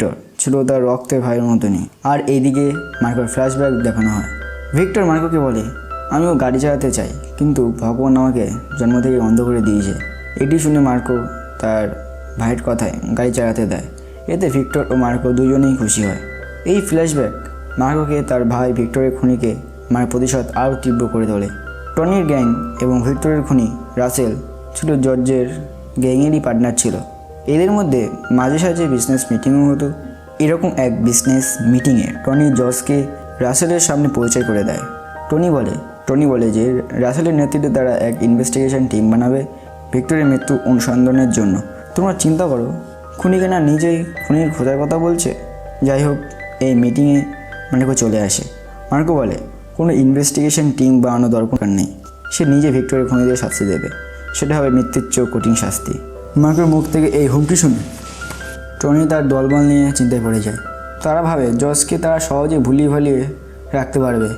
Victor ছিল তার রক্তের ভাইয়ের মতনই। আর এইদিকে মার্কোর ফ্ল্যাশব্যাক দেখানো হয়। ভিক্টর মার্কোকে বলে, আমিও গাড়ি চালাতে চাই, কিন্তু ভগবান আমাকে জন্ম থেকে অন্ধ করে দিয়েছে। এটি শুনে মার্কো তার ভাইয়ের কথায় গাড়ি চালাতে দেয়। এতে ভিক্টর ও মার্কো দুজনেই খুশি হয়। এই ফ্ল্যাশব্যাক মার্কোকে তার ভাই ভিক্টরের খুনিকে মার প্রতিশোধ আরও তীব্র করে তোলে। টনির গ্যাং এবং ভিক্টরের খুনি রাসেল ছিল জর্জের গ্যাংয়েরই পার্টনার ছিল। এদের মধ্যে মাঝে সাঝে বিজনেস মিটিংও হতো। এরকম এক বিজনেস মিটিংয়ে টনি জর্জকে রাসেলের সামনে পরিচয় করে দেয়। টনি বলে যে রাসেলের নেতৃত্বে তারা এক ইনভেস্টিগেশন টিম বানাবে ভিক্টরের মৃত্যু অনুসন্ধানের জন্য। তোমরা চিন্তা করো, খুনিকে না নিজেই খুনির খোঁজার কথা বলছে। যাই হোক, এই মিটিংয়ে মার্কো চলে আসে। মার্কো বলে, কোনো ইনভেস্টিগেশন টিম বানানো দরকার নেই, সে নিজে ভিক্টরের খুনিদের শাস্তি দেবে, সেটা হবে মৃত্যুর চেয়েও কঠিন শাস্তি। মার্কোর মুখ থেকে এই হুমকি শুনে টনি তার দলবল নিয়ে চিন্তায় পড়ে যায়। তারা ভাবে জর্জকে তারা সহজে ভুলিয়ে রাখতে পারবে,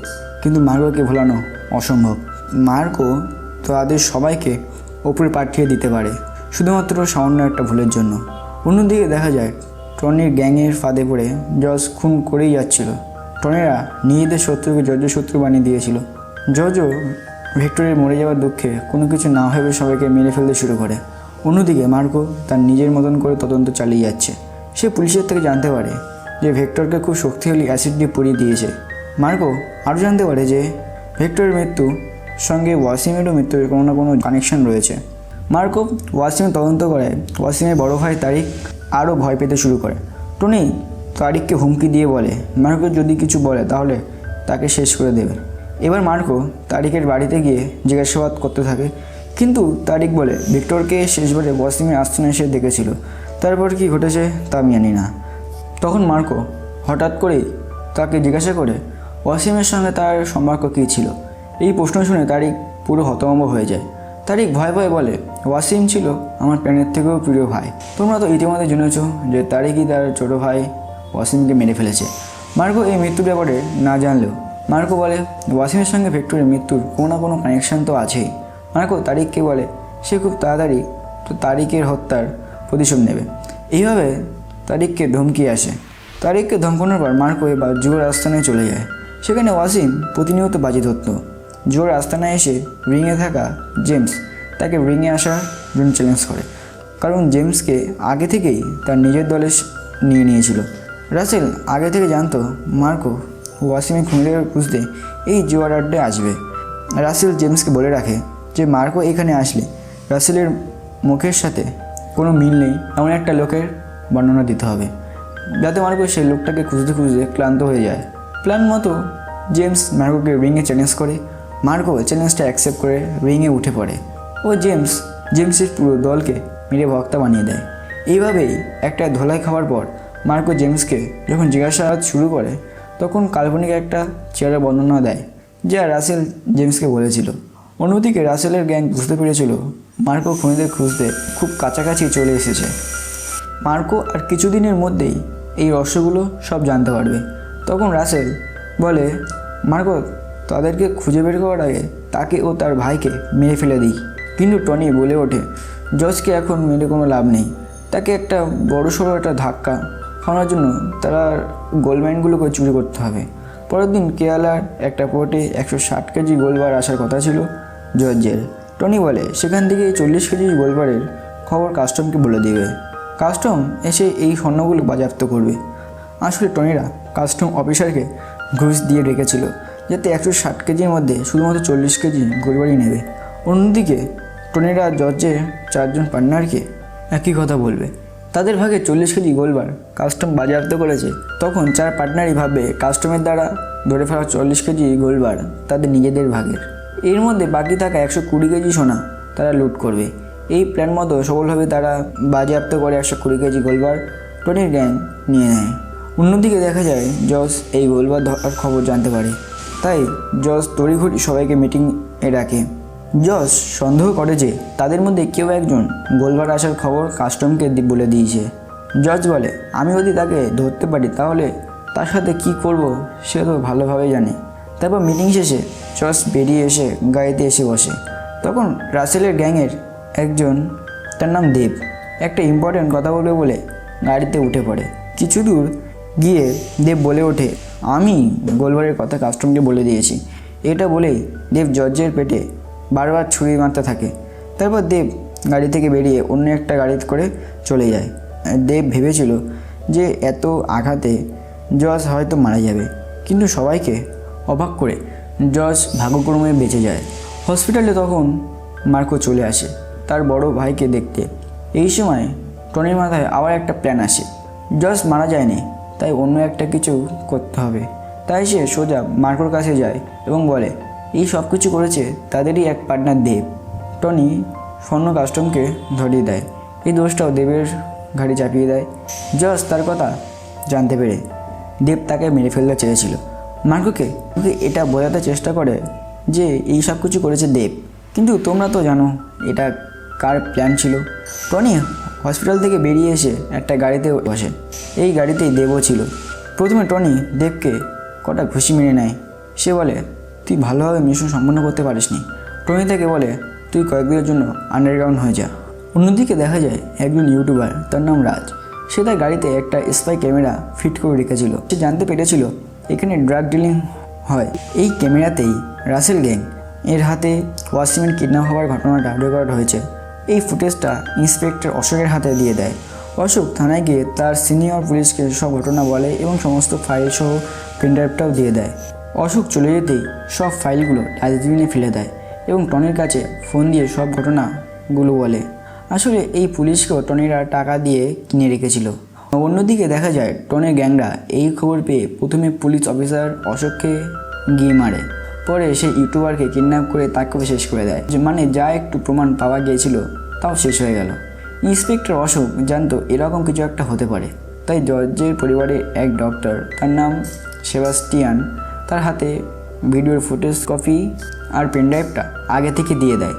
কিন্তু মার্কোকে ভোলানো অসম্ভব। মার্কো তাদের সবাইকে ওপরে পাঠিয়ে দিতে পারে শুধুমাত্র সামান্য একটা ভুলের জন্য। অন্যদিকে দেখা যায় টনির গ্যাংয়ের ফাঁদে পড়ে জর্জ খুন করেই যাচ্ছিল। টনিরা নিজেদের শত্রুকে জর্জের শত্রু বানিয়ে দিয়েছিল। জর্জও ভিক্টরের মরে যাওয়ার দুঃখে কোনো কিছু না ভেবে সবাইকে মেরে ফেলতে শুরু করে। অন্যদিকে মার্কো তার নিজের মতন করে তদন্ত চালিয়ে যাচ্ছে। সে পুলিশের থেকে জানতে পারে যে ভিক্টরকে খুব শক্তিশালী অ্যাসিড দিয়ে পুড়িয়ে দিয়েছে। মার্কো আরও জানতে পারে যে ভিক্টরের মৃত্যুর সঙ্গে ওয়াসিমেরও মৃত্যুর কোনো না কোনো কানেকশন রয়েছে। মার্কো ওয়াসিমের তদন্ত করে ওয়াসিমের বড় ভাই তারিক আরও ভয় পেতে শুরু করে। টনি তারিককে হুমকি দিয়ে বলে মার্কো যদি কিছু বলে তাহলে তাকে শেষ করে দেবে। এবার মার্কো তারিকের বাড়িতে গিয়ে জিজ্ঞাসাবাদ করতে থাকে, কিন্তু তারিক বলে ভিক্টরকে শেষবারে ওয়াসিমের আস্তানায় এসে দেখেছিল, তারপর কি ঘটেছে তা আমি জানি না। তখন মার্কো হঠাৎ করেই তাকে জিজ্ঞাসা করে ওয়াসিমের সঙ্গে তার সম্পর্ক কী ছিল। এই প্রশ্ন শুনে তারিক পুরো হতভম্ব হয়ে যায়। তারিক ভয়ে বলে, ওয়াসিম ছিল আমার প্রাণের থেকেও প্রিয় ভাই। তোমরা তো ইতিমধ্যে জেনেছ যে তারিকই তার ছোটো ভাই ওয়াসিমকে মেরে ফেলেছে। মার্কো এই মৃত্যুর ব্যাপারে না জানলেও মার্কো বলে ওয়াসিমের সঙ্গে ভিক্টরের মৃত্যুর কোনো না কোনো কানেকশান তো আছেই। মার্কো তারিককে বলে সে খুব তাড়াতাড়ি তারিকের হত্যার প্রতিশোধ নেবে। এইভাবে তারিককে ধমকি আসে। তারিককে ধমকানোর পর মার্কো এবার জুয়োর আস্তানায় চলে যায়। সেখানে ওয়াসিম প্রতিনিয়ত বাজি ধরত। জুয়োর আস্তানায় এসে রিংয়ে থাকা জেমস তাকে রিংয়ে আসার জন্য চ্যালেঞ্জ করে, কারণ জেমসকে আগে থেকেই তার নিজের দলে নিয়ে নিয়েছিল। রাসেল আগে থেকে জানতো মার্কো ওয়াসিমের খুনিদের খুঁজতে এই জুয়ার আড্ডায় আসবে। রাসেল জেমসকে বলে রাখে যে মার্কো এখানে আসলে রাসেলের মুখের সাথে কোনো মিল নেই এমন একটা লোকের বর্ণনা দিতে হবে, যাতে মার্কো সেই লোকটাকে খুঁজতে ক্লান্ত হয়ে যায়। প্ল্যান মতো জেমস মার্কোকে রিংয়ে চ্যালেঞ্জ করে। মার্কো চ্যালেঞ্জটা অ্যাকসেপ্ট করে রিংয়ে উঠে পড়ে ও জেমসের পুরো দলকে মেরে ভক্তা বানিয়ে দেয়। এইভাবেই একটা ধোলাই খাওয়ার পর মার্কো জেমসকে যখন জিজ্ঞাসাবাদ শুরু করে তখন কাল্পনিক একটা চেয়ারের বর্ণনা দেয় যা রাসেল জেমসকে বলেছিল। অন্যদিকে রাসেলের গ্যাং বুঝতে পেরেছিল মার্কো খুনিদের খুঁজতে খুব কাছাকাছি চলে এসেছে। মার্কো আর কিছুদিনের মধ্যেই এই রহস্যগুলো সব জানতে পারবে। তখন রাসেল বলে মার্কো তাদেরকে খুঁজে বের করার আগে তাকে ও তার ভাইকে মেরে ফেলে দিই। কিন্তু টনি বলে ওঠে জর্জকে এখন মেরে কোনো লাভ নেই, তাকে একটা বড়সড় একটা ধাক্কা খাওয়ানোর জন্য তারা গোল্ডমাইনগুলোকে চুরি করতে হবে। পরের দিন কেরালার একটা পোর্টে 160 কেজি গোলবার আসার কথা ছিল জর্জের। টনি বলে সেখান থেকে 40 কেজি গোলবারের খবর কাস্টমকে বলে দেবে। কাস্টম এসে এই স্বর্ণগুলো বাজেয়াপ্ত করবে। আসলে টনিরা কাস্টম অফিসারকে ঘুষ দিয়ে রেখেছিল যাতে 160 কেজির মধ্যে শুধুমাত্র 40 কেজি গোলবারই নেবে। অন্যদিকে টনিরা জর্জের 4 জন পার্টনারকে একই কথা বলবে, তাদের ভাগে 40 কেজি গোলবার কাস্টম বাজেয়াপ্ত করেছে। তখন 4 পার্টনারই ভাববে কাস্টমের দ্বারা ধরে ফেলা 40 কেজি গোলবার তাদের নিজেদের ভাগের। এর মধ্যে বাকি থাকা 120 কেজি সোনা তারা লুট করবে। এই প্ল্যান মতো সফলভাবে তারা বাজেয়াপ্ত করে 120 কেজি গোলবার টনির গ্যাং নিয়ে নেয়। অন্যদিকে দেখা যায় জর্জ এই গোলবার ধরার খবর জানতে পারে, তাই জর্জ তড়িঘড়ি সবাইকে মিটিংয়ে ডাকে। জর্জ সন্দেহ করে যে তাদের মধ্যে কেউ একজন গোলবার আসার খবর কাস্টমকে বলে দিয়েছে। জর্জ বলে আমি যদি তাকে ধরতে পারি তাহলে তার সাথে কি করব সে তো ভালোভাবেই জানে। তারপর মিটিং শেষে জর্জ বেরিয়ে এসে গাড়িতে এসে বসে। তখন রাসেলের গ্যাংয়ের একজন, তার নাম দেব, একটা ইম্পর্ট্যান্ট কথা বলবে বলে গাড়িতে উঠে পড়ে। কিছু দূর গিয়ে দেব বলে ওঠে, আমি গোলবারের কথা কাস্টমকে বলে দিয়েছি। এটা বলেই দেব জর্জের পেটে বারবার ছুরি মারতে থাকে। তারপর দেব গাড়ি থেকে বেরিয়ে অন্য একটা গাড়ি করে চলে যায়। দেব ভেবেছিল যে এত আঘাতে জজ হয়তো মারা যাবে, কিন্তু সবাইকে অবাক করে জজ ভাগ্যক্রমে বেঁচে যায়। হসপিটালে তখন মার্কো চলে আসে তার বড় ভাইকে দেখতে। এই সময় টনির মাথায় আবার একটা প্ল্যান আসে। জজ মারা যায়নি, তাই অন্য একটা কিছু করতে হবে। তাই সে সোজা মার্কোর কাছে যায় এবং বলে, এই সব কিছু করেছে তাদেরই এক পার্টনার দেব। টনি স্বর্ণ কাস্টমকে ধরিয়ে দেয়, এই দোষটাও দেবের ঘাড়ি চাপিয়ে দেয়। জজ তার কথা জানতে পেরে দেব তাকে মেরে ফেলতে চেয়েছিল। মার্কোকে এটা বোঝাতে চেষ্টা করে যে এই সব কিছু করেছে দেব, কিন্তু তোমরা তো জানো এটা কার প্ল্যান ছিল। টনি হসপিটাল থেকে বেরিয়ে এসে একটা গাড়িতে বসে, এই গাড়িতেই দেবও ছিল। প্রথমে টনি দেবকে কটা ঘুষি মেরে নেয়। সে বলে, তুই ভালোভাবে মিশন সম্পন্ন করতে পারিসনি। টনি তাকে বলে, তুই কয়েকদিনের জন্য আন্ডারগ্রাউন্ড হয়ে যা। অন্যদিকে দেখা যায় একজন ইউটিউবার, তার নাম রাজ। সে তার গাড়িতে একটা স্পাই ক্যামেরা ফিট করে রেখেছিল। সে জানতে পেরেছিল এখানে ড্রাগ ডিলিং হয়। এই ক্যামেরাতেই রাসেল গ্যাং এর হাতে ওয়াসিমের কিডন্যাপ হওয়ার ঘটনাটা রেকর্ড হয়েছে। এই ফুটেজটা ইন্সপেক্টর অশোকের হাতে দিয়ে দেয়। অশোক থানায় গিয়ে তার সিনিয়র পুলিশকে সব ঘটনা বলে এবং সমস্ত ফাইল সহ পেনড্রাইভটাও দিয়ে দেয়। অশোক চলে যেতেই সব ফাইলগুলো ডাস্টবিনে ফেলে দেয় এবং টনির কাছে ফোন দিয়ে সব ঘটনাগুলো বলে। আসলে এই পুলিশকেও টনিরা টাকা দিয়ে কিনে রেখেছিল। অন্যদিকে দেখা যায় টনির গ্যাংরা এই খবর পেয়ে প্রথমে পুলিশ অফিসার অশোককে গিয়ে মারে, পরে সেই ইউটিউবারকে কিডন্যাপ করে তাকেও শেষ করে দেয়। মানে যা একটু প্রমাণ পাওয়া গিয়েছিল তাও শেষ হয়ে গেল। ইন্সপেক্টর অশোক জানতো এরকম কিছু একটা হতে পারে, তাই জর্জের পরিবারের এক ডক্টর, তার নাম সেবাস্টিয়ান, তার হাতে ভিডিওর ফুটেজ কপি আর পেনড্রাইভটা আগে থেকে দিয়ে দেয়।